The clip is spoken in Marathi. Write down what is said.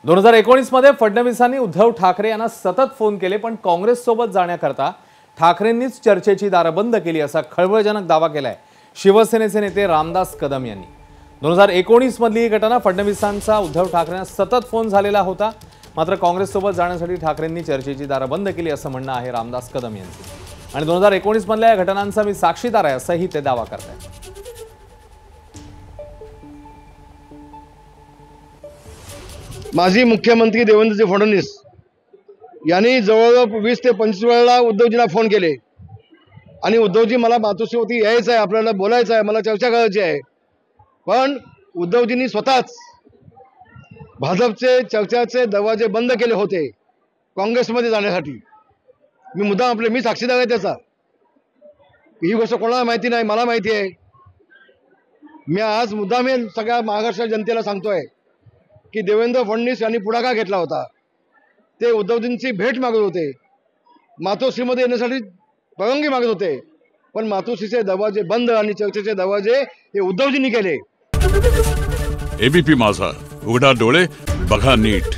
2019 मध्ये फडणवीसांनी उद्धव ठाकरे यांना सतत फोन केले, पण काँग्रेस सोबत जाण्याकरता ठाकरेंनीच चर्चेची दारं बंद केली असा खळबळजनक दावा केलाय शिवसेनेचे नेते रामदास कदम यांनी। 2019 मधली ही घटना फडणवीसांचा उद्धव ठाकरेंना सतत फोन झालेला होता, मात्र काँग्रेस सोबत जाण्यासाठी ठाकरेंनी चर्चेची दारं बंद केली असं म्हणणं आहे रामदास कदम यांचं। आणि 2019 मधल्या या घटनांचा मी साक्षीदार आहे असंही ते दावा करतात। माजी मुख्यमंत्री देवेंद्रजी फडणवीस यांनी जवळजवळ 20 ते 25 वेळा उद्धवजींना फोन केले आणि उद्धवजी मला मातोश्रीवरती यायचं आहे, आपल्याला बोलायचं आहे, मला चर्चा करायची आहे। पण उद्धवजींनी स्वतःच भाजपचे चर्चाचे दरवाजे बंद केले होते काँग्रेसमध्ये जाण्यासाठी। मी मुद्दाम मी साक्षीदार आहे त्याचा। ही गोष्ट कोणाला माहिती नाही, मला माहिती आहे। मी आज मुद्दाम हे सगळ्या महाराष्ट्र जनतेला सांगतोय की देवेंद्र फडणवीस यांनी पुढाकार घेतला होता। ते उद्धवजींची भेट मागत होते, मातोश्रीमध्ये येण्यासाठी परवानगी मागत होते, पण मातोश्रीचे दरवाजे बंद आणि चर्चेचे दरवाजे हे उद्धवजींनी केले। एबीपी माझा, उघडा डोळे बघा नीट।